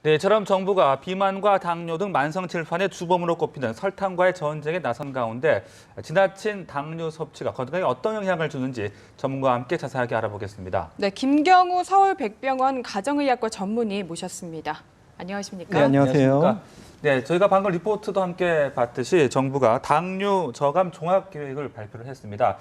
네, 이처럼 정부가 비만과 당뇨 등 만성 질환의 주범으로 꼽히는 설탕과의 전쟁에 나선 가운데 지나친 당뇨 섭취가 건강에 어떤 영향을 주는지 전문가와 함께 자세하게 알아보겠습니다. 네, 김경우 서울백병원 가정의학과 전문의 모셨습니다. 안녕하십니까? 네, 안녕하세요. 네, 저희가 방금 리포트도 함께 봤듯이 정부가 당뇨 저감 종합 계획을 발표를 했습니다.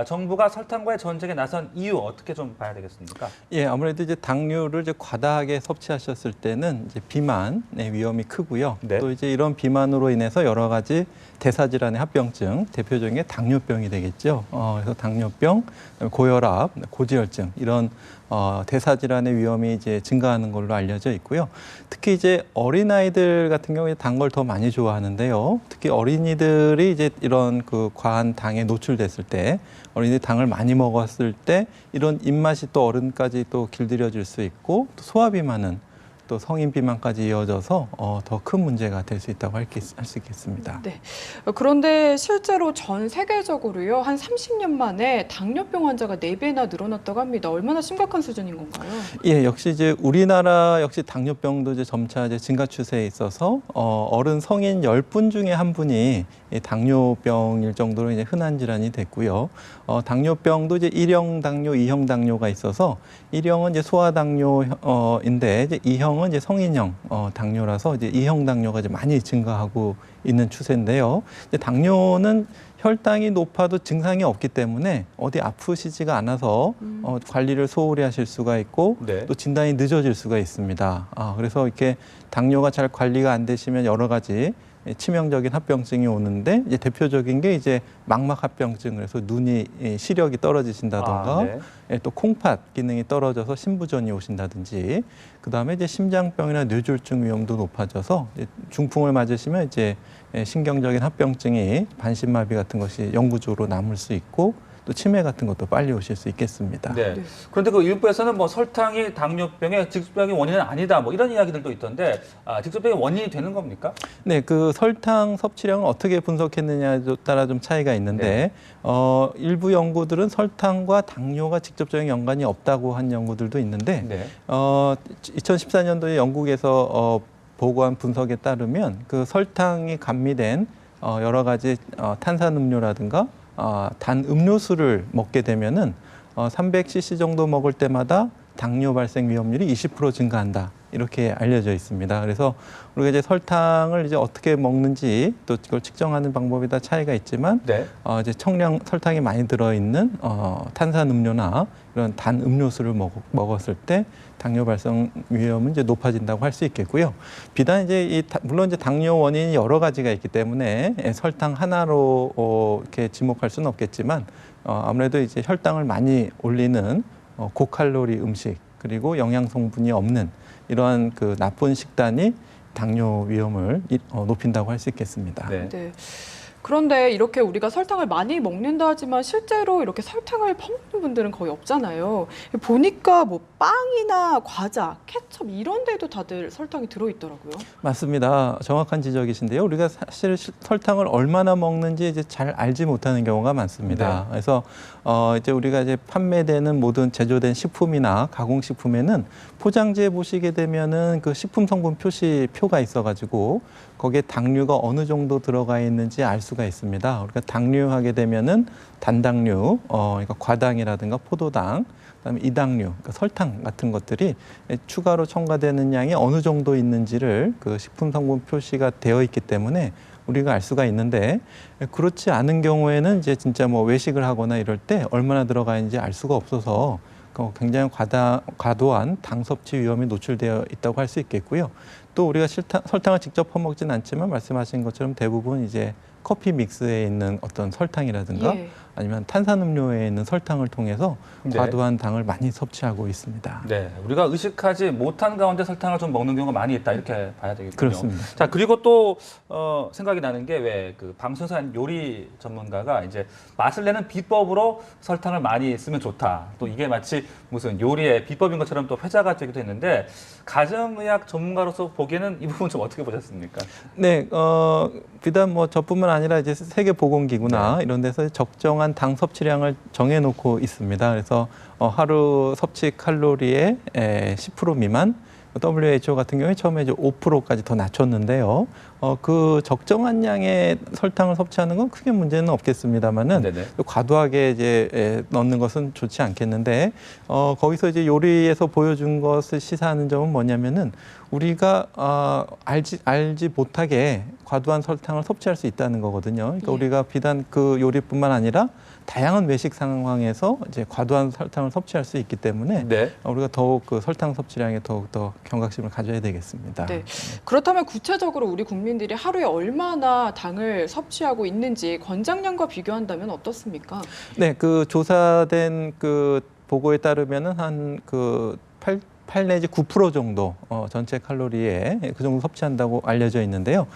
정부가 설탕과의 전쟁에 나선 이유 어떻게 좀 봐야 되겠습니까? 예, 아무래도 이제 당류를 이제 과다하게 섭취하셨을 때는 이제 비만의 위험이 크고요. 네. 또 이제 이런 비만으로 인해서 여러 가지 대사질환의 합병증, 대표적인 게 당뇨병이 되겠죠. 그래서 당뇨병, 고혈압, 고지혈증 이런 대사질환의 위험이 이제 증가하는 걸로 알려져 있고요. 특히 이제 어린아이들 같은 경우에 단 걸 더 많이 좋아하는데요. 특히 어린이들이 이제 이런 그 과한 당에 노출됐을 때, 어린이들이 당을 많이 먹었을 때 이런 입맛이 또 어른까지 또 길들여질 수 있고 또 소화비만은 또 성인 비만까지 이어져서 더 큰 문제가 될 수 있다고 할 수 있겠습니다. 네. 그런데 실제로 전 세계적으로요, 한 30년 만에 당뇨병 환자가 4배나 늘어났다고 합니다. 얼마나 심각한 수준인 건가요? 예, 역시 이제 우리나라 역시 당뇨병도 이제 점차 이제 증가 추세에 있어서 어른 성인 10분 중에 한 분이 당뇨병일 정도로 이제 흔한 질환이 됐고요. 당뇨병도 이제 1형 당뇨, 2형 당뇨가 있어서 1형은 이제 소아당뇨인데 이제 2형은 이제 성인형 당뇨라서 이제 2형 당뇨가 이제 많이 증가하고 있는 추세인데요. 이제 당뇨는 혈당이 높아도 증상이 없기 때문에 어디 아프시지가 않아서 관리를 소홀히 하실 수가 있고 네. 또 진단이 늦어질 수가 있습니다. 그래서 이렇게 당뇨가 잘 관리가 안 되시면 여러 가지 치명적인 합병증이 오는데 이제 대표적인 게 이제 망막 합병증, 그래서 눈이 시력이 떨어지신다던가 네. 또 콩팥 기능이 떨어져서 신부전이 오신다든지 그다음에 이제 심장병이나 뇌졸중 위험도 높아져서 이제 중풍을 맞으시면 이제 신경적인 합병증이 반신마비 같은 것이 영구적으로 남을 수 있고 또 치매 같은 것도 빨리 오실 수 있겠습니다. 네. 그런데 그 일부에서는 뭐 설탕이 당뇨병의 직접적인 원인은 아니다, 뭐 이런 이야기들도 있던데 직접적인 원인이 되는 겁니까? 네, 그 설탕 섭취량을 어떻게 분석했느냐에 따라 좀 차이가 있는데 일부 연구들은 설탕과 당뇨가 직접적인 연관이 없다고 한 연구들도 있는데 2014년도에 영국에서 보고한 분석에 따르면 그 설탕이 감미된 여러 가지 탄산음료라든가 단 음료수를 먹게 되면은 300cc 정도 먹을 때마다 당뇨 발생 위험률이 20% 증가한다. 이렇게 알려져 있습니다. 그래서 우리가 이제 설탕을 이제 어떻게 먹는지 또 그걸 측정하는 방법에 따라 차이가 있지만 이제 청량 설탕이 많이 들어있는 탄산 음료나 이런 단 음료수를 먹었을 때 당뇨 발생 위험은 이제 높아진다고 할 수 있겠고요. 비단 이제 물론 이제 당뇨 원인이 여러 가지가 있기 때문에 설탕 하나로 이렇게 지목할 수는 없겠지만 아무래도 이제 혈당을 많이 올리는 고칼로리 음식 그리고 영양 성분이 없는 이러한 그 나쁜 식단이 당뇨 위험을 높인다고 할 수 있겠습니다. 네. 그런데 이렇게 우리가 설탕을 많이 먹는다 하지만 실제로 이렇게 설탕을 퍼먹는 분들은 거의 없잖아요. 보니까 뭐 빵이나 과자, 케첩 이런 데도 다들 설탕이 들어있더라고요. 맞습니다. 정확한 지적이신데요. 우리가 사실 설탕을 얼마나 먹는지 이제 잘 알지 못하는 경우가 많습니다. 그래서 이제 우리가 이제 판매되는 모든 제조된 식품이나 가공식품에는 포장지에 보시게 되면은 그 식품 성분 표가 있어가지고 거기에 당류가 어느 정도 들어가 있는지 알 수가 있습니다. 우리가 당류하게 되면은 단당류, 그러니까 과당이라든가 포도당, 그다음에 이당류, 그러니까 설탕 같은 것들이 추가로 첨가되는 양이 어느 정도 있는지를 그 식품 성분 표시가 되어 있기 때문에 우리가 알 수가 있는데 그렇지 않은 경우에는 이제 진짜 뭐 외식을 하거나 이럴 때 얼마나 들어가 있는지 알 수가 없어서 굉장히 과도한 당 섭취 위험이 노출되어 있다고 할 수 있겠고요. 또 우리가 설탕을 직접 퍼먹진 않지만 말씀하신 것처럼 대부분 이제 커피 믹스에 있는 어떤 설탕이라든가 아니면 탄산음료에 있는 설탕을 통해서 과도한 당을 많이 섭취하고 있습니다. 네, 우리가 의식하지 못한 가운데 설탕을 좀 먹는 경우가 많이 있다 이렇게 봐야 되겠군요. 그렇습니다. 자, 그리고 또 생각이 나는 게 왜 그 방송에서 한 요리 전문가가 이제 맛을 내는 비법으로 설탕을 많이 쓰면 좋다. 또 이게 마치 무슨 요리의 비법인 것처럼 또 회자가 되기도 했는데 가정의학 전문가로서 보기에는 이 부분 좀 어떻게 보셨습니까? 네, 비단 뭐 저뿐만 아니라 이제 세계보건기구나 이런 데서 적정한 당 섭취량을 정해놓고 있습니다. 그래서 하루 섭취 칼로리의 10% 미만, WHO 같은 경우에 처음에 이제 5%까지 더 낮췄는데요. 그 적정한 양의 설탕을 섭취하는 건 크게 문제는 없겠습니다만은 네네. 과도하게 이제 넣는 것은 좋지 않겠는데 거기서 이제 요리에서 보여준 것을 시사하는 점은 뭐냐면은 우리가 알지 못하게 과도한 설탕을 섭취할 수 있다는 거거든요. 그러니까 예. 우리가 비단 그 요리뿐만 아니라 다양한 외식 상황에서 이제 과도한 설탕을 섭취할 수 있기 때문에 네. 우리가 더욱 그 설탕 섭취량에 더욱더 경각심을 가져야 되겠습니다. 네. 그렇다면 구체적으로 우리 국민들이 하루에 얼마나 당을 섭취하고 있는지 권장량과 비교한다면 어떻습니까? 네, 그 조사된 그 보고에 따르면은 한 그 8 내지 9% 정도 전체 칼로리에 그 정도 섭취한다고 알려져 있는데요.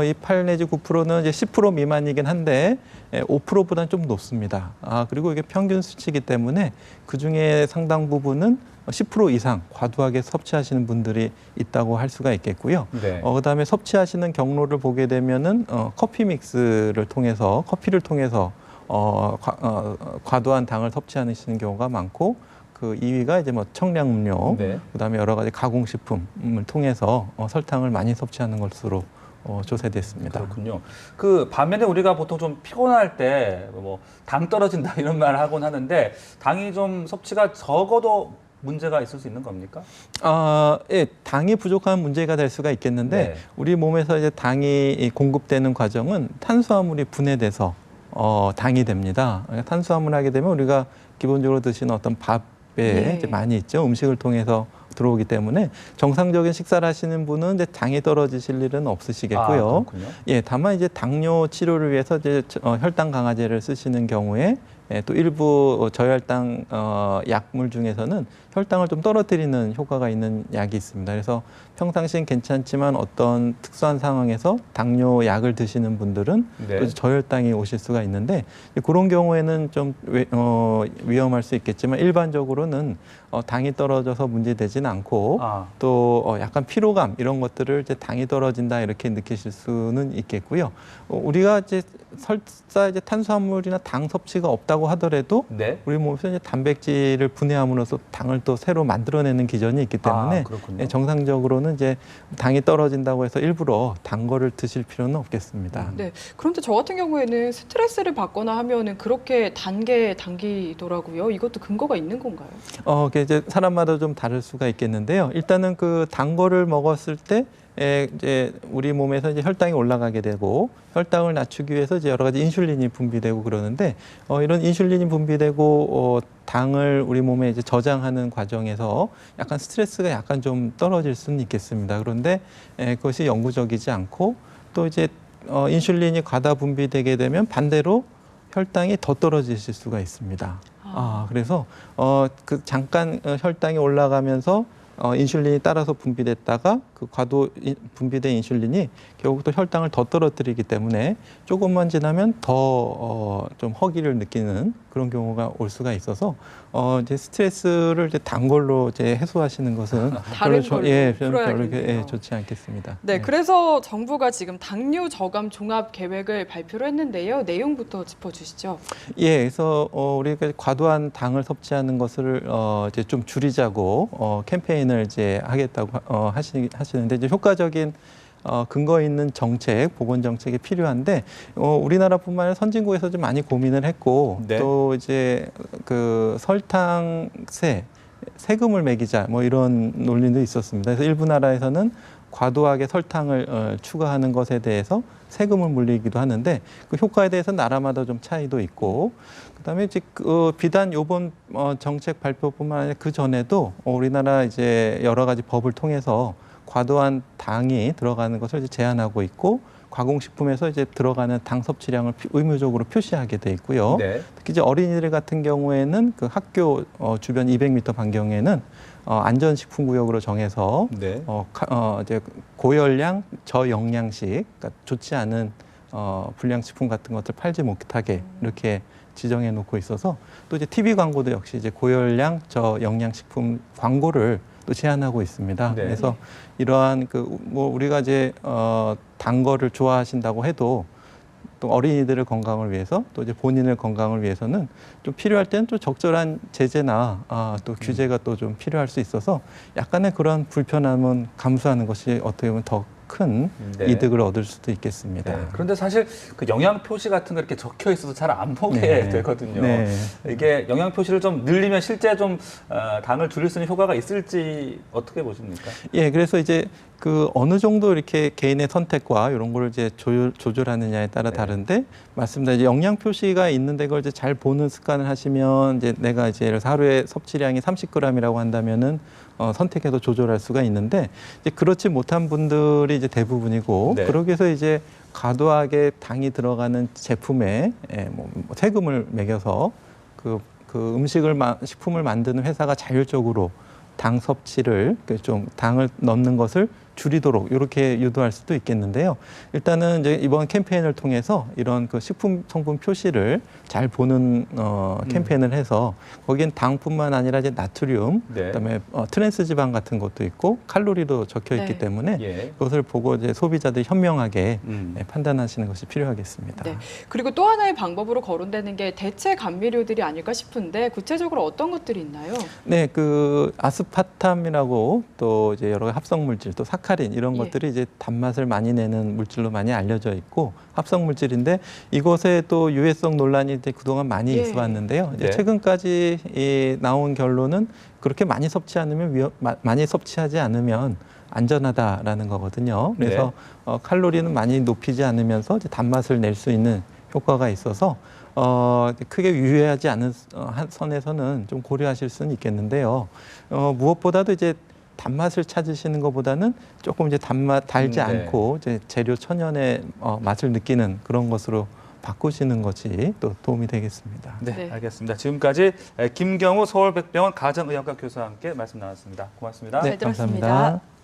이 8 내지 9%는 이제 10% 미만이긴 한데 5%보다는 좀 높습니다. 그리고 이게 평균 수치이기 때문에 그 중에 상당 부분은 10% 이상 과도하게 섭취하시는 분들이 있다고 할 수가 있겠고요. 네. 그다음에 섭취하시는 경로를 보게 되면은 커피를 통해서 과도한 당을 섭취하시는 경우가 많고 그 2위가 이제 뭐 청량음료, 네. 그다음에 여러 가지 가공식품을 통해서 설탕을 많이 섭취하는 것으로 조사됐습니다. 그렇군요. 그 반면에 우리가 보통 좀 피곤할 때 뭐 당 떨어진다 이런 말을 하곤 하는데 당이 좀 섭취가 적어도 문제가 있을 수 있는 겁니까? 예, 당이 부족한 문제가 될 수가 있겠는데 네. 우리 몸에서 이제 당이 공급되는 과정은 탄수화물이 분해돼서 당이 됩니다. 그러니까 탄수화물 하게 되면 우리가 기본적으로 드시는 어떤 밥에 네. 이제 많이 있죠. 음식을 통해서 들어오기 때문에 정상적인 식사를 하시는 분은 이제 당이 떨어지실 일은 없으시겠고요. 그렇군요. 예, 다만 이제 당뇨 치료를 위해서 이제 혈당 강화제를 쓰시는 경우에 또 일부 저혈당 약물 중에서는 혈당을 좀 떨어뜨리는 효과가 있는 약이 있습니다. 그래서 평상시엔 괜찮지만 어떤 특수한 상황에서 당뇨 약을 드시는 분들은 네. 또 저혈당이 오실 수가 있는데 그런 경우에는 좀 위험할 수 있겠지만 일반적으로는 당이 떨어져서 문제되지는 않고 또 약간 피로감 이런 것들을 이제 당이 떨어진다 이렇게 느끼실 수는 있겠고요. 우리가 이제 설사 이제 탄수화물이나 당 섭취가 없다고 하더라도 네. 우리 몸에서 이제 단백질을 분해함으로써 당을 또 새로 만들어내는 기전이 있기 때문에 그렇군요. 정상적으로는 이제 당이 떨어진다고 해서 일부러 단 거를 드실 필요는 없겠습니다. 네. 그런데 저 같은 경우에는 스트레스를 받거나 하면은 그렇게 단계 당기더라고요. 이것도 근거가 있는 건가요? 그게 이제 사람마다 좀 다를 수가 있겠는데요. 일단은 그 단 거를 먹었을 때 이제 우리 몸에서 이제 혈당이 올라가게 되고 혈당을 낮추기 위해서 이제 여러 가지 인슐린이 분비되고 그러는데 이런 인슐린이 분비되고 당을 우리 몸에 이제 저장하는 과정에서 약간 스트레스가 약간 좀 떨어질 수는 있겠습니다. 그런데 그것이 영구적이지 않고 또 이제 인슐린이 과다 분비되게 되면 반대로 혈당이 더 떨어지실 수가 있습니다. 그래서 그 잠깐 혈당이 올라가면서 인슐린이 따라서 분비됐다가 그 과도 분비된 인슐린이 결국 또 혈당을 더 떨어뜨리기 때문에 조금만 지나면 더 좀 허기를 느끼는 그런 경우가 올 수가 있어서 이제 스트레스를 이제 단 걸로 이제 해소하시는 것은 다른 걸로 별로 풀어야겠네요. 좋지 않겠습니다. 네, 그래서 정부가 지금 당뇨 저감 종합 계획을 발표를 했는데요. 내용부터 짚어주시죠. 예, 그래서 우리가 과도한 당을 섭취하는 것을 이제 좀 줄이자고 캠페인을 이제 하겠다고 하시는데 이제 효과적인 근거 있는 정책, 보건 정책이 필요한데 우리나라뿐만 아니라 선진국에서 좀 많이 고민을 했고 네. 또 이제 그 설탕세 세금을 매기자 뭐 이런 논리도 있었습니다. 그래서 일부 나라에서는 과도하게 설탕을 추가하는 것에 대해서 세금을 물리기도 하는데 그 효과에 대해서 나라마다 좀 차이도 있고 그다음에 이제 비단 요번 정책 발표뿐만 아니라 그 전에도 우리나라 이제 여러 가지 법을 통해서 과도한 당이 들어가는 것을 이제 제한하고 있고 가공식품에서 이제 들어가는 당 섭취량을 의무적으로 표시하게 돼 있고요. 네. 특히 이제 어린이들 같은 경우에는 그 학교 주변 200m 반경에는 안전식품구역으로 정해서 네. 이제 고열량 저영양식, 그러니까 좋지 않은 불량식품 같은 것들 팔지 못하게 이렇게 지정해 놓고 있어서 또 이제 TV 광고도 역시 이제 고열량 저영양식품 광고를 또 제한하고 있습니다. 네. 그래서 이러한 그 뭐 우리가 이제 단 거를 좋아하신다고 해도 또 어린이들의 건강을 위해서 또 이제 본인의 건강을 위해서는 좀 필요할 때는 또 적절한 제재나 또 규제가 또 좀 필요할 수 있어서 약간의 그런 불편함은 감수하는 것이 어떻게 보면 더 큰 네. 이득을 얻을 수도 있겠습니다. 네. 그런데 사실 그 영양 표시 같은 거 이렇게 적혀 있어서 잘 안 보게 네. 되거든요. 네. 이게 영양 표시를 좀 늘리면 실제 좀 당을 줄일 수 있는 효과가 있을지 어떻게 보십니까? 예, 그래서 이제 그 어느 정도 이렇게 개인의 선택과 이런 걸 이제 조절하느냐에 따라 네. 다른데 맞습니다. 이제 영양 표시가 있는데 그걸 이제 잘 보는 습관을 하시면 이제 내가 이제 예를 들어서 하루에 섭취량이 30g이라고 한다면은 선택해서 조절할 수가 있는데 이제 그렇지 못한 분들이 이제 대부분이고 네. 그러기 위해서 이제 과도하게 당이 들어가는 제품에 뭐 세금을 매겨서 그 식품을 만드는 회사가 자율적으로 당 섭취를 좀 당을 넣는 것을 줄이도록 이렇게 유도할 수도 있겠는데요. 일단은 이제 이번 캠페인을 통해서 이런 그 식품 성분 표시를 잘 보는 캠페인을 해서 거기엔 당뿐만 아니라 이제 나트륨, 네. 그다음에 트랜스 지방 같은 것도 있고 칼로리도 적혀 있기 네. 때문에 예. 그것을 보고 이제 소비자들이 현명하게 음. 판단하시는 것이 필요하겠습니다. 네. 그리고 또 하나의 방법으로 거론되는 게 대체 감미료들이 아닐까 싶은데 구체적으로 어떤 것들이 있나요? 네, 그 아스파탐이라고 또 이제 여러 합성 물질, 또 사카린 이런 예. 것들이 이제 단맛을 많이 내는 물질로 많이 알려져 있고 합성 물질인데 이것에 또 유해성 논란이 이제 그동안 많이 예. 있어 왔는데요. 이제 네. 최근까지 나온 결론은 그렇게 많이 많이 섭취하지 않으면 안전하다라는 거거든요. 그래서 칼로리는 많이 높이지 않으면서 이제 단맛을 낼 수 있는 효과가 있어서 크게 유해하지 않은 선에서는 좀 고려하실 수는 있겠는데요. 무엇보다도 이제 단맛을 찾으시는 것보다는 조금 이제 달지 네. 않고 이제 재료 천연의 맛을 느끼는 그런 것으로 바꾸시는 것이 또 도움이 되겠습니다. 네, 네. 알겠습니다. 지금까지 김경우 서울백병원 가정의학과 교수와 함께 말씀 나눴습니다. 고맙습니다. 잘 들었습니다. 감사합니다.